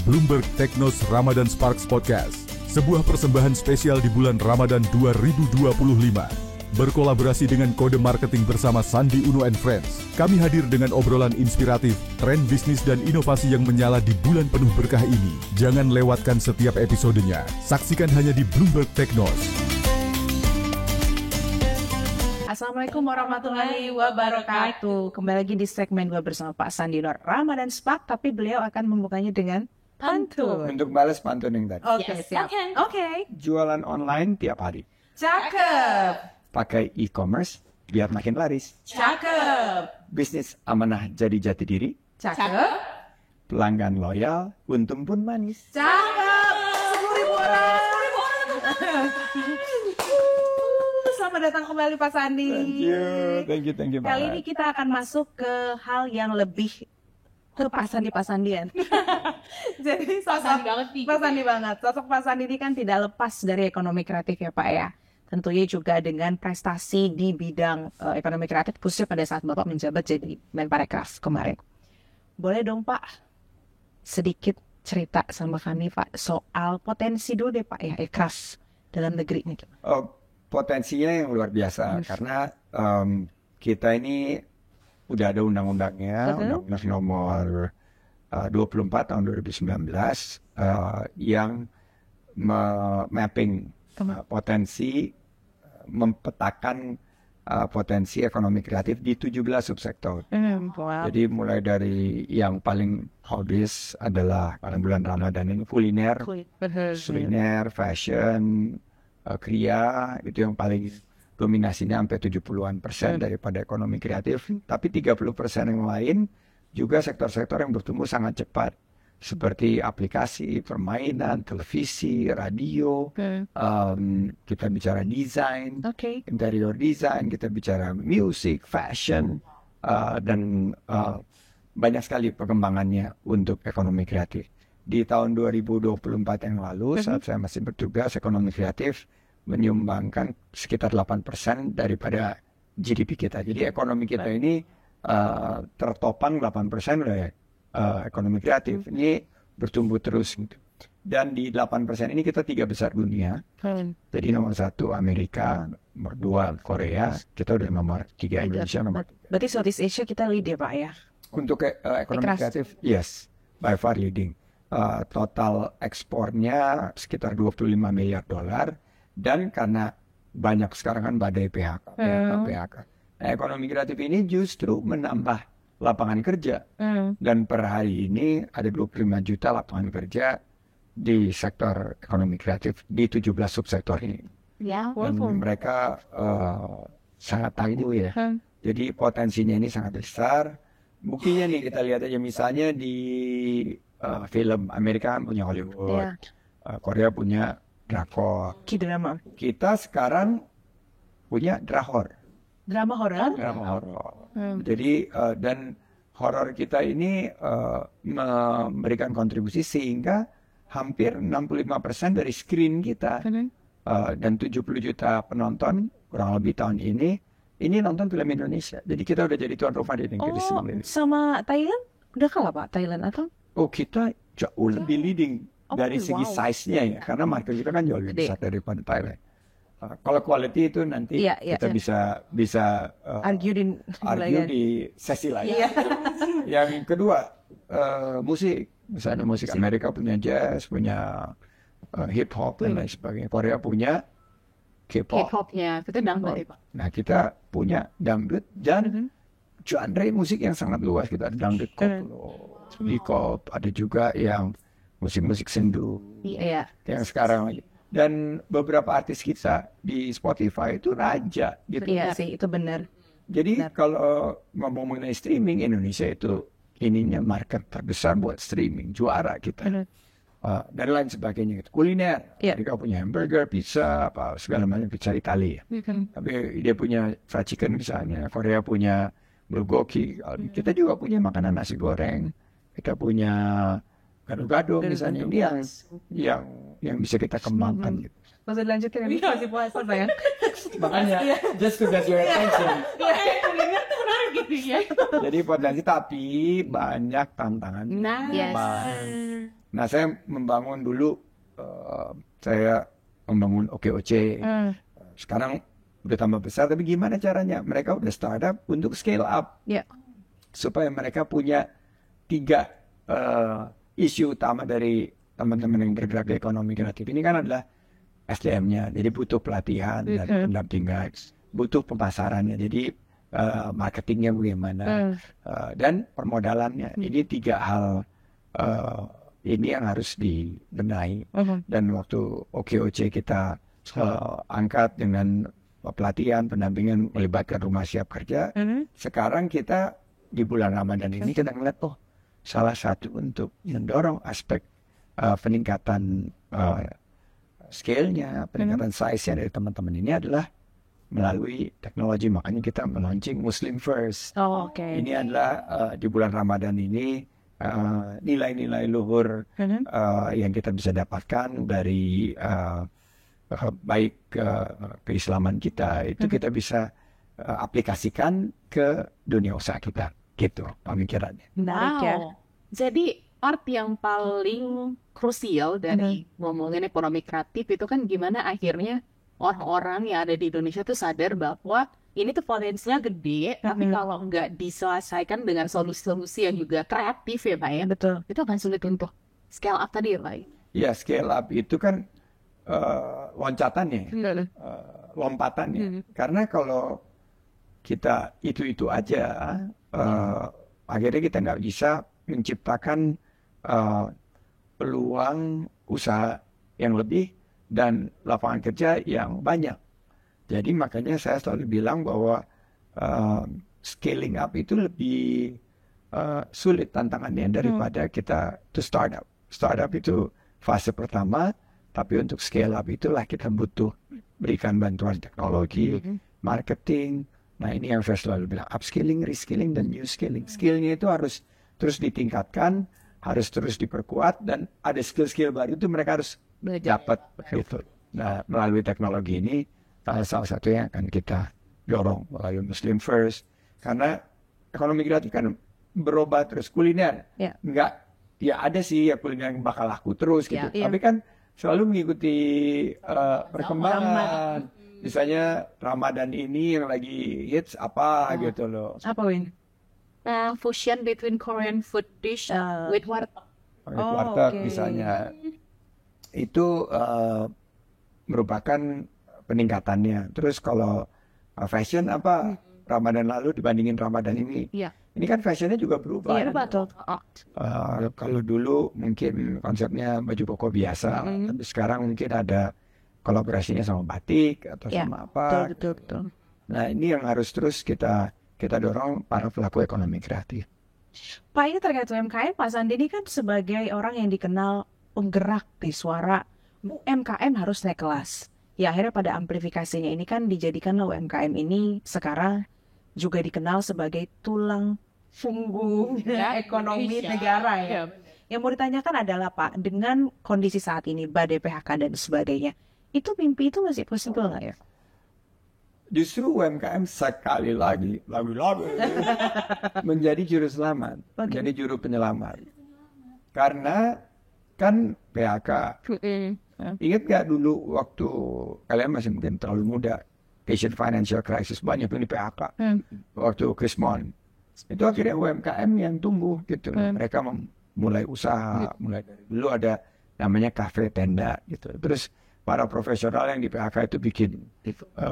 Bloomberg Technos Ramadan Sparks Podcast, sebuah persembahan spesial di bulan Ramadan 2025. Berkolaborasi dengan Kode Marketing bersama Sandi Uno and Friends, kami hadir dengan obrolan inspiratif, tren bisnis dan inovasi yang menyala di bulan penuh berkah ini. Jangan lewatkan setiap episodenya. Saksikan hanya di Bloomberg Technos. Assalamualaikum warahmatullahi wabarakatuh. Kembali lagi di segmen gue bersama Pak Sandi Uno Ramadan Spark, tapi beliau akan membukanya dengan pantun. Untuk balas pantun yang tadi. Oke, siap. Oke. Jualan online tiap hari. Cakep. Pakai e-commerce biar makin laris. Cakep. Bisnis amanah jadi jati diri. Cakep. Pelanggan loyal, untung pun manis. Cakep. 10.000 orang. Selamat datang kembali Pak Sandi. Thank you. Kali ini kita akan masuk ke hal yang lebih ke Pak Sandian. Jadi sosok Pak Sandi banget. Sosok Pak Sandi ini kan tidak lepas dari ekonomi kreatif ya Pak ya. Tentunya juga dengan prestasi di bidang ekonomi kreatif khususnya pada saat Bapak menjabat jadi Menparekraf kemarin. Boleh dong Pak sedikit cerita sama kami Pak soal potensi dulu deh Pak ya Ekraf dalam negeri ini. Potensinya yang luar biasa karena kita ini udah ada undang-undangnya, Undang-Undang Nomor 24 tahun 2019 yang mapping potensi, mempetakan potensi ekonomi kreatif di 17 subsektor. Wow. Jadi mulai dari yang paling obvious adalah pada bulan Ramadan ini kuliner, fashion, kriya, itu yang paling dominasinya sampai 70-an% daripada ekonomi kreatif. Tapi 30% yang lain juga sektor-sektor yang bertumbuh sangat cepat. Seperti aplikasi, permainan, televisi, radio, kita bicara desain, interior design, kita bicara music, fashion, dan banyak sekali perkembangannya untuk ekonomi kreatif. Di tahun 2024 yang lalu, saat saya masih bertugas, ekonomi kreatif menyumbangkan sekitar 8% daripada GDP kita. Jadi ekonomi kita ini tertopang 8% oleh ekonomi kreatif. Ini bertumbuh terus. Gitu. Dan di 8% ini kita 3 besar dunia. Jadi nomor 1 Amerika, nomor 2 Korea, kita udah nomor 3 Indonesia, nomor 3. Berarti Southeast Asia kita lead ya Pak ya? Untuk ekonomi kreatif, yes, by far leading. Total ekspornya sekitar 25 miliar dolar dan karena banyak sekarang kan badai PHK. Nah, ekonomi kreatif ini justru menambah lapangan kerja dan per hari ini ada 25 juta lapangan kerja di sektor ekonomi kreatif di 17 subsektor ini. Dan mereka sangat tangguh ya. Jadi potensinya ini sangat besar. Buktinya nih kita lihat aja misalnya di film Amerika punya Hollywood, Korea punya drakor, K-drama. Kita sekarang punya drama horor. Jadi dan horor kita ini memberikan kontribusi sehingga hampir 65% dari screen kita dan 70 juta penonton kurang lebih tahun ini nonton film Indonesia. Jadi kita udah jadi tuan rumah di negeri sendiri. Sama Thailand udah kalah Pak Thailand atau? Kita jauh lebih leading dari segi size-nya ya, karena market kita kan jauh lebih besar daripada Thailand. Kalau quality itu nanti kita bisa argue di sesi lain. Yang kedua, musik. Misalnya musik Amerika punya jazz, punya hip hop dan lain sebagainya. Korea punya K-pop. K-popnya, itu dangdut Pak. Nah kita punya dangdut dan genre musik yang sangat luas. Kita ada dangdut K-pop, ada juga yang musik-musik sendu yang sekarang lagi. Dan beberapa artis kita di Spotify itu raja gitu. Iya sih, itu benar. Jadi kalau ngomong mengenai streaming, Indonesia itu ininya market terbesar buat streaming, juara kita. Dan lain sebagainya gitu. Kuliner, mereka punya hamburger, pizza, apa segala macam, pizza Italia. Tapi dia punya fried chicken misalnya, Korea punya bulgogi, kita juga punya makanan nasi goreng, kita punya gado-gado misalnya. Ini yang bisa kita kembangkan gitu. Masih dilanjutkan ya, masih puasa sayang. Makanya, just to get your attention. Jadi potensi tapi banyak tantangan. Nah, saya membangun dulu, saya membangun OKOC. Sekarang udah tambah besar, tapi gimana caranya? Mereka udah startup untuk scale up. Supaya mereka punya 3 isu utama dari teman-teman yang bergerak di ekonomi kreatif. Ini kan adalah SDM-nya, jadi butuh pelatihan dan pendampingan, butuh pemasarannya, jadi marketingnya bagaimana, dan permodalannya. Ini 3 hal ini yang harus dibenahi. Dan waktu OKOC kita angkat dengan pelatihan, pendampingan, melibatkan rumah siap kerja. Sekarang kita di bulan Ramadan ini kita ngeliat, salah satu untuk mendorong aspek peningkatan scale-nya, peningkatan size-nya dari teman-teman ini adalah melalui teknologi. Makanya kita melaunching Muslim First. Ini adalah di bulan Ramadan ini nilai-nilai luhur yang kita bisa dapatkan dari baik keislaman kita, itu kita bisa aplikasikan ke dunia usaha kita. Gitu pemikirannya. Wow. Jadi part yang paling krusial dari ngomongin ekonomi kreatif itu kan gimana akhirnya orang-orang yang ada di Indonesia tuh sadar bahwa ini tuh potensinya gede, tapi kalau nggak diselesaikan dengan solusi-solusi yang juga kreatif ya Pak ya, Betul. itu akan sulit untuk scale up tadi ya Pak. Ya, scale up itu kan loncatannya, lompatannya. Karena kalau kita itu aja, akhirnya kita nggak bisa menciptakan peluang usaha yang lebih dan lapangan kerja yang banyak. Jadi makanya saya selalu bilang bahwa scaling up itu lebih sulit tantangannya daripada kita to startup. Startup itu fase pertama, tapi untuk scale up itulah kita butuh berikan bantuan teknologi, marketing. Nah, ini yang saya selalu bilang, upskilling, reskilling, dan new skilling. Skillnya itu harus terus ditingkatkan, harus terus diperkuat, dan ada skill-skill baru itu mereka harus dapat. Gitu. Nah, melalui teknologi ini, salah satu yang akan kita dorong melalui Muslim First. Karena ekonomi kreatif kan berubah terus, kuliner. Enggak, ya ada sih ya kuliner yang bakal laku terus gitu. Tapi kan selalu mengikuti perkembangan. Misalnya Ramadan ini yang lagi hits apa gitu loh. Apa Win? Fusion between Korean food dish with warteg. Warteg misalnya. Itu merupakan peningkatannya. Terus kalau fashion apa Ramadan lalu dibandingin Ramadan ini. Ini kan fashionnya juga berubah. Iya, betul. Kalau dulu mungkin konsepnya baju koko biasa, tapi sekarang mungkin ada kolaborasinya sama batik atau sama apa. Betul. Nah, ini yang harus terus kita dorong para pelaku ekonomi kreatif. Pak, ini terkait UMKM, Pak Sandi ini kan sebagai orang yang dikenal penggerak di suara UMKM harus naik kelas. Ya akhirnya pada amplifikasinya ini kan dijadikanlah UMKM ini sekarang juga dikenal sebagai tulang punggung ekonomi negara ya. Yang mau ditanyakan adalah Pak, dengan kondisi saat ini, badai PHK dan sebagainya, itu mimpi itu masih possible nggak ya? Justru UMKM sekali lagi menjadi juru selamat, menjadi juru penyelamat. Karena kan PHK, ingat gak dulu waktu kalian masih mungkin terlalu muda, Asian Financial Crisis, banyak yang di PHK. Waktu Krismon, itu akhirnya UMKM yang tumbuh gitu. Mereka mulai usaha, mulai dari dulu ada namanya kafe tenda gitu. Terus para profesional yang di PHK itu bikin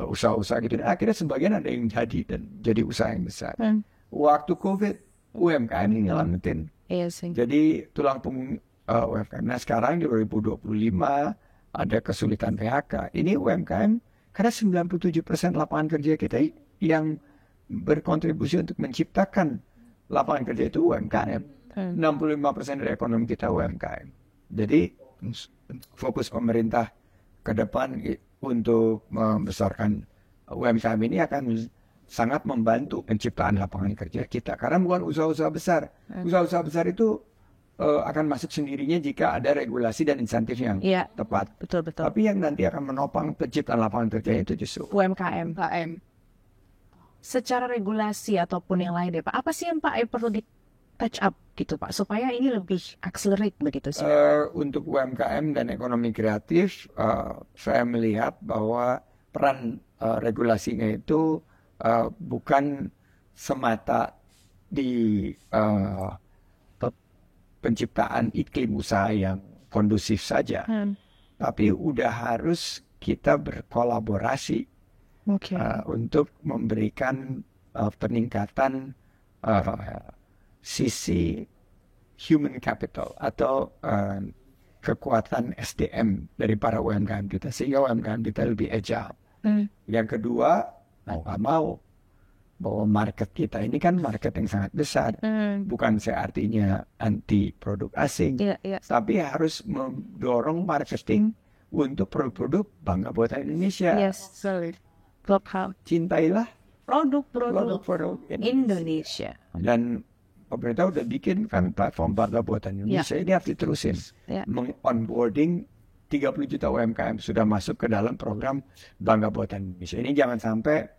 usaha-usaha gitu. Dan akhirnya sebagian ada yang jadi dan jadi usaha yang besar. Waktu COVID, UMKM ini nyelamatin. Jadi tulang punggung UMKM. Nah sekarang di 2025 ada kesulitan PHK. Ini UMKM karena 97% lapangan kerja kita yang berkontribusi untuk menciptakan lapangan kerja itu UMKM. 65% dari ekonomi kita UMKM. Jadi fokus pemerintah ke depan untuk membesarkan UMKM ini akan sangat membantu penciptaan lapangan kerja kita. Karena bukan usaha-usaha besar. Usaha-usaha besar itu akan masuk sendirinya jika ada regulasi dan insentif yang tepat. Betul. Tapi yang nanti akan menopang penciptaan lapangan kerja itu justru UMKM. Secara regulasi ataupun yang lain deh Pak, apa sih yang Pak perlu touch up gitu Pak, supaya ini lebih accelerate begitu sih? Untuk UMKM dan ekonomi kreatif, saya melihat bahwa peran regulasinya itu bukan semata di penciptaan iklim usaha yang kondusif saja, tapi udah harus kita berkolaborasi untuk memberikan peningkatan sisi human capital atau kekuatan SDM dari para UMKM kita, sehingga UMKM kita lebih agile. Yang kedua, mau nggak mau, bahwa market kita ini kan market yang sangat besar, bukan artinya anti produk asing, tapi harus mendorong marketing untuk produk-produk bangga buatan Indonesia. Yes, sorry. Cintailah Produk Indonesia. Dan pemerintah udah bikin kan platform bangga buatan Indonesia, ini harus diterusin. Onboarding 30 juta UMKM sudah masuk ke dalam program bangga buatan Indonesia. Ini jangan sampai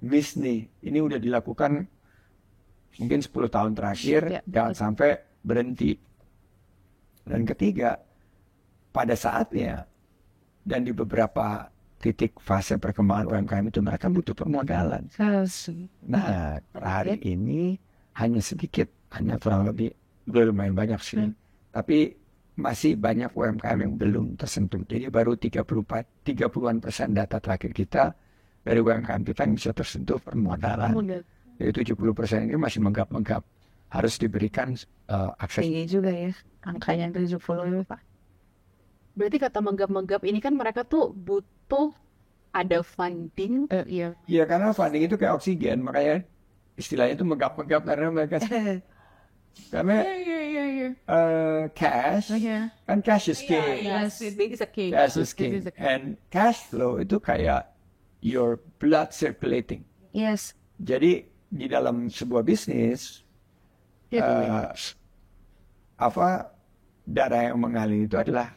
miss nih. Ini udah dilakukan mungkin 10 tahun terakhir, jangan sampai berhenti. Dan ketiga, pada saatnya dan di beberapa titik fase perkembangan UMKM itu mereka butuh permodalan. Nah, per hari ini hanya sedikit, hanya kurang lebih, belum lumayan banyak sih. Tapi masih banyak UMKM yang belum tersentuh. Jadi baru 30-an% data terakhir kita dari UMKM kita yang bisa tersentuh permodalan. Jadi 70% ini masih menggap-menggap. Harus diberikan akses. Tinggi juga ya, angkanya 70 Pak. Berarti kata menggap-menggap ini kan mereka tuh butuh ada funding. Iya, karena funding itu kayak oksigen, makanya istilahnya itu menggap-menggap karena mereka karena cash kan cash is king. Yes, it is a king. Cash is king. And cash flow itu kayak your blood circulating. Yes. Jadi di dalam sebuah bisnis darah yang mengalir itu adalah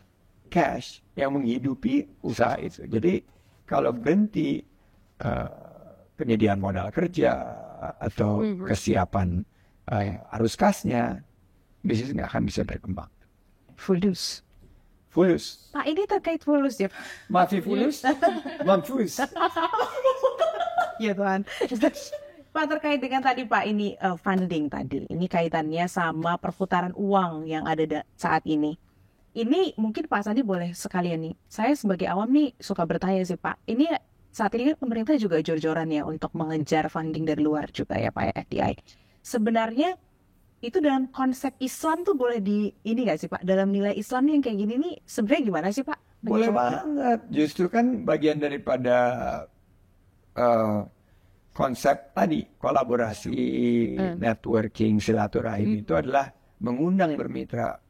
cash yang menghidupi usaha itu. Jadi kalau berhenti penyediaan modal kerja atau kesiapan arus kasnya, bisnis nggak akan bisa berkembang. Fulus. Fulus. Pak, ini terkait fulus ya Pak? Masih fulus? Mampus. Ya Tuhan. Pak, terkait dengan tadi Pak, ini funding tadi. Ini kaitannya sama perputaran uang yang ada saat ini. Ini mungkin Pak Sandi boleh sekalian nih. Saya sebagai awam nih suka bertanya sih Pak. Ini saat ini kan pemerintah juga jor-joran ya untuk mengejar funding dari luar juga ya Pak ya, FDI. Sebenarnya itu dalam konsep Islam tuh boleh ini nggak sih Pak? Dalam nilai Islam yang kayak gini nih sebenarnya gimana sih Pak? Boleh banget. Justru kan bagian daripada konsep tadi kolaborasi, networking, silaturahim itu adalah mengundang bermitra.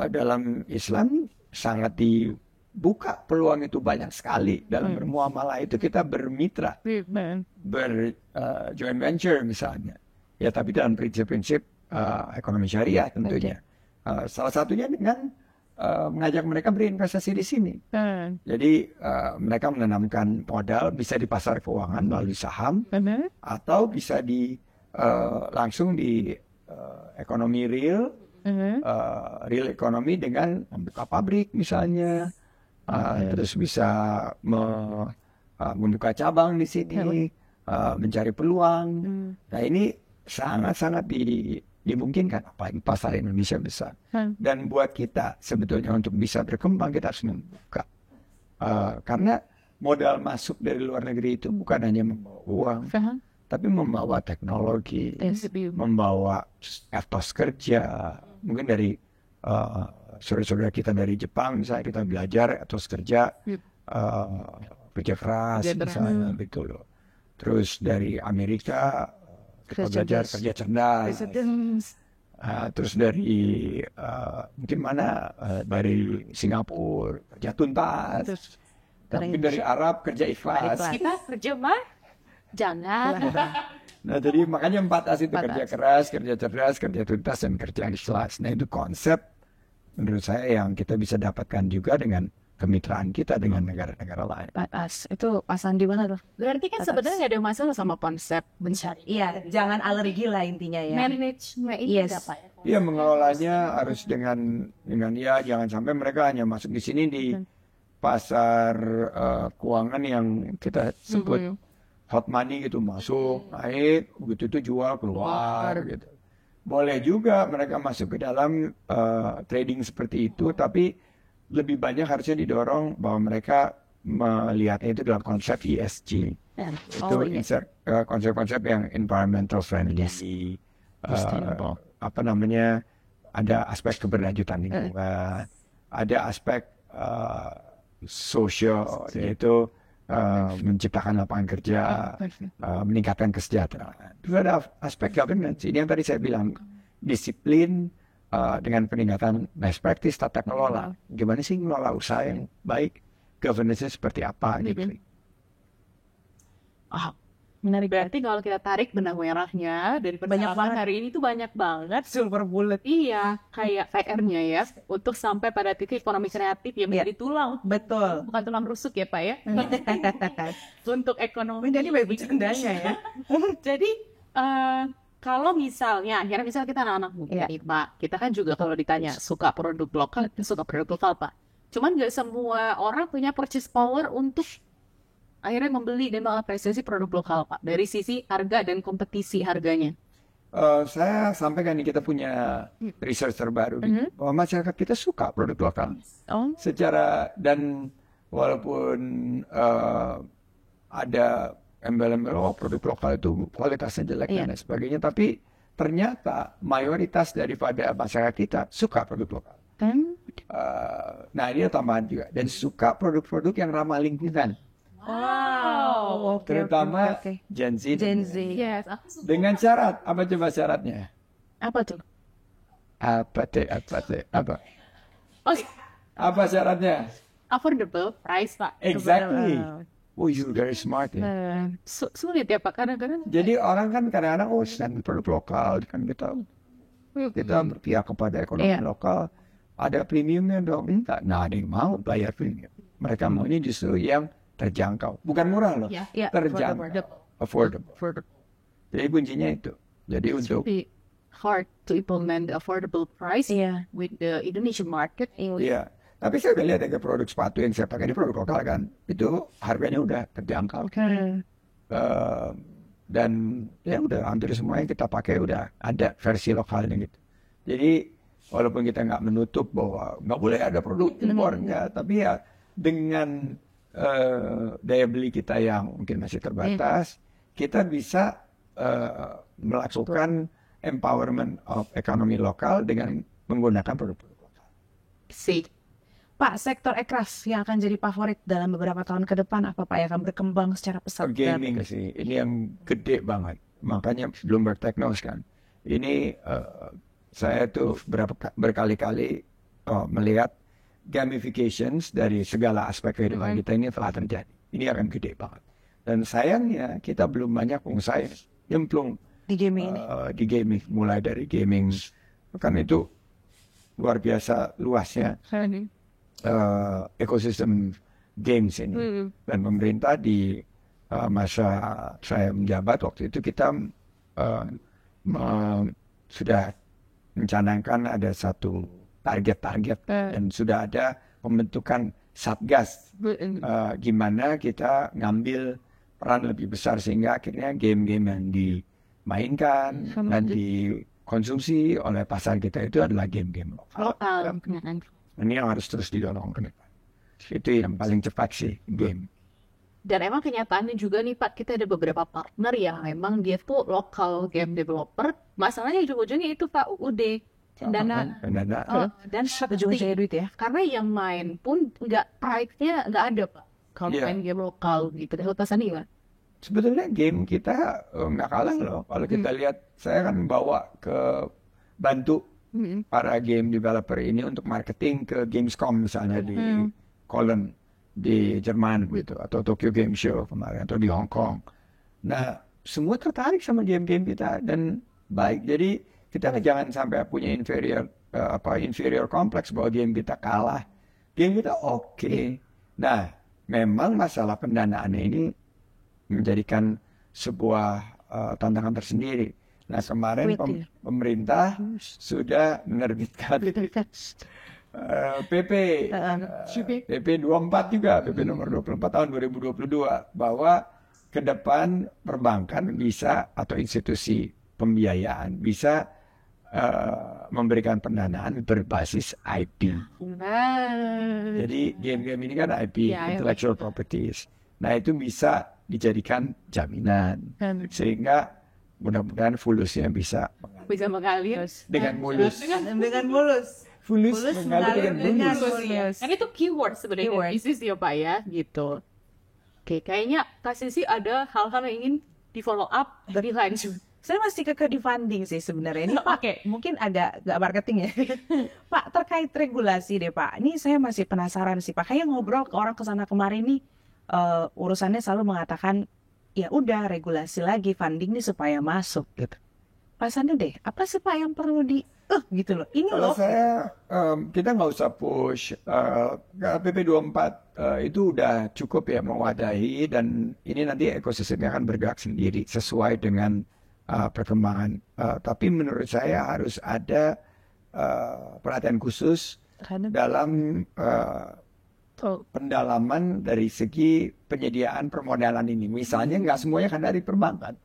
Dalam Islam sangat dibuka peluang itu banyak sekali. Dalam bermuamalah itu kita bermitra, joint venture misalnya. Ya, tapi dalam prinsip-prinsip ekonomi syariah tentunya. Salah satunya dengan mengajak mereka berinvestasi di sini. Jadi mereka menanamkan modal bisa di pasar keuangan melalui saham, atau bisa langsung di ekonomi real ekonomi dengan membuka pabrik misalnya, terus bisa membuka cabang di sini, mencari peluang. Nah, ini sangat-sangat dimungkinkan, apalagi pasar Indonesia besar. Dan buat kita sebetulnya untuk bisa berkembang kita harus membuka, karena modal masuk dari luar negeri itu bukan hanya membawa uang, tapi membawa teknologi, membawa etos kerja. Mungkin dari saudara-saudara kita dari Jepang misalnya kita belajar etos kerja, kerja keras misalnya gitu loh. Terus dari Amerika kita belajar kerja cerdas. Terus dari mungkin dari Singapura kerja tuntas. Tapi dari Arab kerja ikhlas. Kita kerja mah jangan. Nah, jadi makanya 4 itu kerja keras, kerja cerdas, kerja tuntas, dan kerja ikhlas. Nah, itu konsep menurut saya yang kita bisa dapatkan juga dengan kemitraan kita dengan negara-negara lain. Itu Pak Sandi banget tuh. Berarti kan sebenarnya nggak ada masalah sama konsep mencari. Iya, jangan alergi lah intinya ya. Management Yes. apa ya? Iya, mengelolanya harus dengan ya jangan sampai mereka hanya masuk di sini di pasar keuangan yang kita sebut hot money gitu, masuk naik begitu itu jual keluar gitu. Boleh juga mereka masuk ke dalam trading seperti itu, tapi lebih banyak harusnya didorong bahwa mereka melihatnya itu dalam konsep ESG. Itu konsep-konsep yang environmental friendly, ada aspek keberlanjutan lingkungan, ada aspek sosial, yaitu menciptakan lapangan kerja, meningkatkan kesejahteraan. Itu ada aspek governance. Ini yang tadi saya bilang, disiplin dengan peningkatan best practice, tata kelola. Gimana sih ngelola usaha yang baik? Governance-nya seperti apa? Gitu. Menarik. Berarti kalau kita tarik benang merahnya dari percakapan hari ini tuh banyak banget Silver bullet. Iya, kayak PR-nya ya, untuk sampai pada titik ekonomi kreatif yang menjadi tulang. Betul. Bukan tulang rusuk ya Pak ya. Untuk ekonomi. Jadi baik bercandanya ya. Jadi kalau misalnya kita anak-anak muda nih Pak, kita kan juga kalau ditanya suka produk lokal, kita suka produk lokal Pak. Cuman nggak semua orang punya purchase power untuk akhirnya membeli dan mengapresiasi produk lokal Pak, dari sisi harga dan kompetisi harganya. Saya sampaikan nih, kita punya research terbaru bahwa masyarakat kita suka produk lokal. Secara, dan walaupun ada embel-embel produk lokal itu kualitasnya jelek dan lain sebagainya, tapi ternyata mayoritas daripada masyarakat kita suka produk lokal. Nah ini tambahan juga, dan suka produk-produk yang ramah lingkungan. Wow. Terutama Gen Z. Yes. Dengan syarat, apa coba syaratnya? Apa tuh? Apa? Oke. Apa syaratnya? Affordable price Pak. Exactly. Oh, you're very smart ya. Sulit ya Pak, kadang-kadang. Jadi orang kan kadang-kadang produk lokal, kan kita berpihak kepada ekonomi lokal. Ada premiumnya dong, minta. Nah, ada yang mau bayar premium. Mereka mau ini justru yang terjangkau, bukan murah loh, terjangkau, affordable. Jadi kuncinya itu. Jadi untuk hard to implement affordable price with the Indonesian market. Iya. Tapi saya udah lihat ya, produk sepatu yang saya pakai ini produk lokal kan, itu harganya udah terjangkau. Dan ya udah hampir semua yang kita pakai udah ada versi lokalnya gitu. Jadi walaupun kita nggak menutup bahwa nggak boleh ada produk impor, tapi ya dengan daya beli kita yang mungkin masih terbatas, kita bisa melakukan empowerment of ekonomi lokal dengan menggunakan produk-produk lokal. Pak, sektor ekraf yang akan jadi favorit dalam beberapa tahun ke depan apa Pak yang akan berkembang secara pesat? Gaming sih, ini yang gede banget. Makanya Bloomberg Technos kan. Ini saya tuh berkali-kali melihat gamifications dari segala aspek kehidupan kita ini telah terjadi. Ini akan gede banget. Dan sayangnya kita belum banyak pengusaha nyemplung di gaming ini. Di gaming, mulai dari gaming, kan itu luar biasa luasnya ekosistem games ini. Dan pemerintah di masa saya menjabat waktu itu kita sudah mencanangkan ada satu target-target dan sudah ada pembentukan satgas gimana kita ngambil peran lebih besar sehingga akhirnya game-game yang dimainkan dan dikonsumsi oleh pasar kita itu adalah game-game lokal. Ini yang harus terus didorong ke depan. Itu yang paling cepat sih, game. Dan emang kenyataannya juga nih Pak, kita ada beberapa partner yang memang dia tuh local game developer. Masalahnya ujung-ujungnya itu Pak UUD. Dana dan ujung-ujungnya duit ya. Karena yang main pun pride-nya nggak ada Pak. Kalau main game lokal gitu, Pak Sandi kan? Sebetulnya game kita nggak kalah loh. Kalau kita lihat, saya kan bawa ke bantu para game developer ini untuk marketing ke Gamescom misalnya di Cologne di Jerman gitu, atau Tokyo Game Show kemarin, atau di Hong Kong. Nah, semua tertarik sama game-game kita dan baik. Jadi kita jangan sampai punya inferior complex bahwa game kita kalah game kita oke. Nah, memang masalah pendanaan ini menjadikan sebuah tantangan tersendiri. Nah, kemarin pemerintah sudah menerbitkan PP 24 juga, PP nomor 24 tahun 2022, bahwa ke depan perbankan bisa atau institusi pembiayaan bisa memberikan pendanaan berbasis IP. Jadi game-game ini kan IP, intellectual properties. Nah, itu bisa dijadikan jaminan sehingga mudah-mudahan fulusnya bisa mengalir dengan mulus. Dengan mulus. Fulus mengalir dengan mulus. Kan itu keyword sebenarnya bisnis ya Pak ya, gitu. Oke, kayaknya Kak Sisi ada hal-hal yang ingin di follow up dari lain. Saya masih keke di funding sih sebenarnya. Ini Pak, mungkin agak marketing ya. Pak, terkait regulasi deh Pak. Ini saya masih penasaran sih Pak. Kayak ngobrol ke orang kesana kemari nih, urusannya selalu mengatakan, ya udah regulasi lagi funding nih supaya masuk gitu. Pak Sandi deh, apa sih Pak yang perlu gitu loh. Ini kalau loh. saya, kita nggak usah push. PP 24 itu udah cukup ya mewadahi, dan ini nanti ekosistemnya akan bergerak sendiri sesuai dengan perkembangan. Tapi menurut saya harus ada perhatian khusus dalam pendalaman dari segi penyediaan permodalan ini. Misalnya nggak semuanya kan dari perbankan.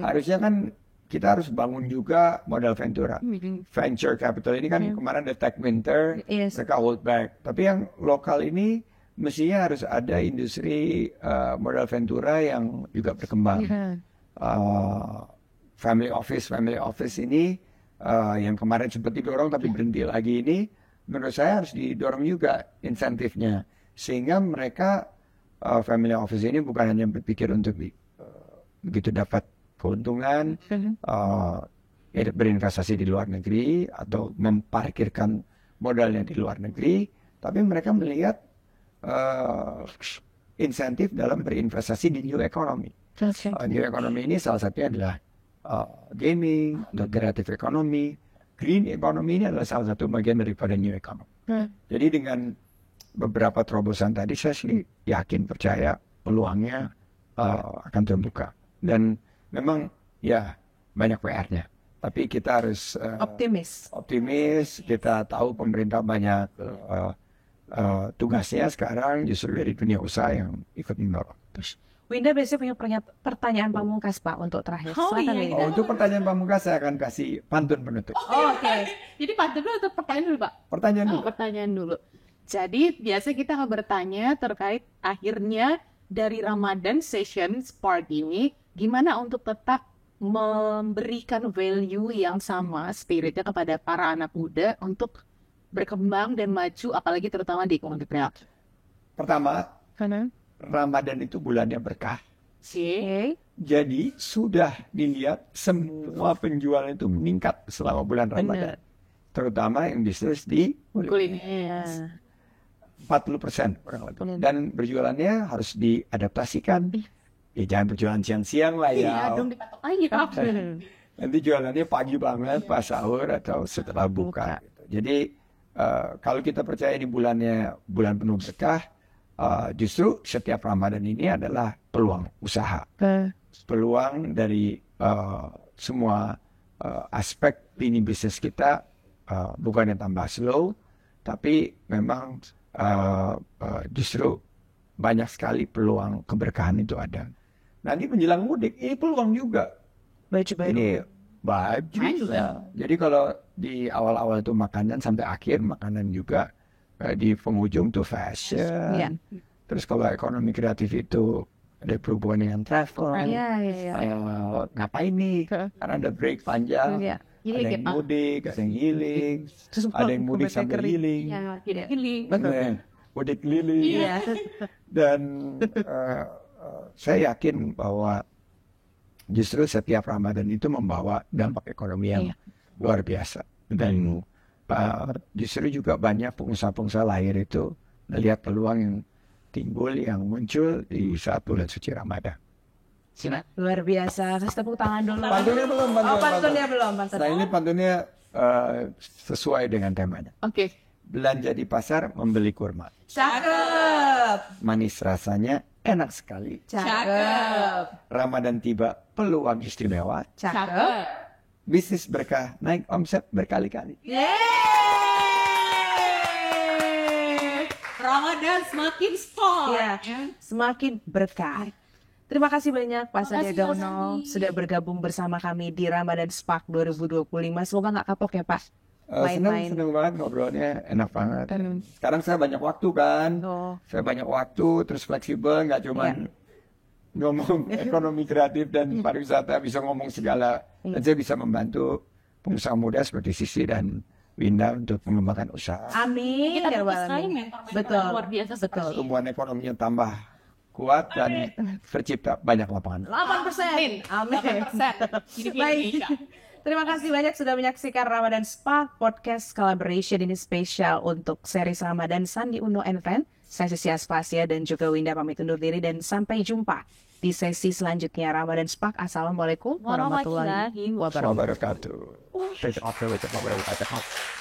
Harusnya kan kita harus bangun juga modal ventura. Venture capital ini kan kemarin ada Tech Winter, mereka hold back. Tapi yang lokal ini mestinya harus ada industri modal ventura yang juga berkembang. Family office ini yang kemarin sempat didorong tapi berhenti lagi ini, menurut saya harus didorong juga insentifnya. Sehingga mereka family office ini bukan hanya berpikir untuk begitu dapat keuntungan, berinvestasi di luar negeri atau memparkirkan modalnya di luar negeri, tapi mereka melihat insentif dalam berinvestasi di new economy. New economy ini salah satunya adalah gaming, atau creative economy. Green economy ini adalah salah satu bagian daripada new economy. Jadi dengan beberapa terobosan tadi, saya sih yakin, percaya peluangnya akan terbuka. Dan memang ya banyak PR-nya, tapi kita harus optimis. Kita tahu pemerintah banyak tugasnya sekarang justru dari dunia usaha yang ikut mendorong. Winda biasanya punya pertanyaan pamungkas Pak untuk terakhir. Untuk pertanyaan pamungkas saya akan kasih pantun penutup. Jadi pantun dulu atau pertanyaan dulu Pak? Pertanyaan dulu. Jadi biasa kita akan bertanya terkait akhirnya dari Ramadan Session Spark ini, gimana untuk tetap memberikan value yang sama spiritnya kepada para anak muda untuk berkembang dan maju, apalagi terutama di ekonomi kreatif. Pertama, Ramadan itu bulannya berkah. Jadi sudah dilihat semua penjualan itu meningkat selama bulan Ramadan. Terutama yang bisnis di kuliner. 40% kurang lebih. Dan berjualannya harus diadaptasikan. Ya jangan berjualan siang-siang lah ya. Iya dong, dipatok aja. Nanti jualannya pagi banget pas sahur atau setelah buka. Jadi kalau kita percaya ini bulan penuh berkah, justru setiap Ramadan ini adalah peluang usaha. Peluang dari semua aspek lini bisnis kita, bukan yang tambah slow, tapi memang justru banyak sekali peluang keberkahan itu ada. Nanti menjelang mudik, ini peluang juga. Ini baju. Jadi kalau di awal-awal itu makanan, sampai akhir makanan juga. Di penghujung tuh fashion. Terus kalau ekonomi kreatif itu ada berhubungan dengan travel. Ngapain nih? Karena ada break panjang. Ada yang mudik, ada yang healing. Ada yang mudik sambil healing. Mudik healing. Dan saya yakin bahwa justru setiap Ramadan itu membawa dampak ekonomi yang luar biasa. Dan justru juga banyak pengusaha-pengusaha lahir itu melihat peluang yang timbul, yang muncul di saat bulan suci Ramadan. Luar biasa. Kasih tepuk tangan dulu. Pantunnya belum. Pantunnya belum. Nah ini pantunnya sesuai dengan temanya. belanja di pasar, membeli kurma. Cakep. Manis rasanya, enak sekali. Cakep. Ramadan tiba, peluang istimewa. Cakep. Bisnis berkah, naik omset berkali-kali. Yeay. Ramadan semakin sport. Ya, semakin berkah. Terima kasih banyak Pak Sandiaga Uno sudah bergabung bersama kami di Ramadan Spark 2025. Semoga nggak kapok ya Pak. Seneng banget ngobrolnya, enak banget. Sekarang saya banyak waktu kan, saya banyak waktu, terus fleksibel, nggak cuma ngomong ekonomi kreatif dan pariwisata, bisa ngomong segala. Dan saya bisa membantu pengusaha muda seperti Sisi dan Winda untuk mengembangkan usaha. Amin. Kita Ya, butuh Pak. sekali mentor-mentor Betul. luar biasa seperti Pertumbuhan ekonominya tambah kuat dan tercipta banyak lapangan. 8%. Amin. 8%. Baik. Terima kasih banyak sudah menyaksikan Ramadan Spark Podcast Collaboration ini spesial untuk series Ramadan Sandi Uno and Friends. Saya Sisi Aspasia dan juga Winda pamit undur diri dan sampai jumpa di sesi selanjutnya Ramadan Spark. Assalamualaikum warahmatullahi wabarakatuh. Wabarakatuh.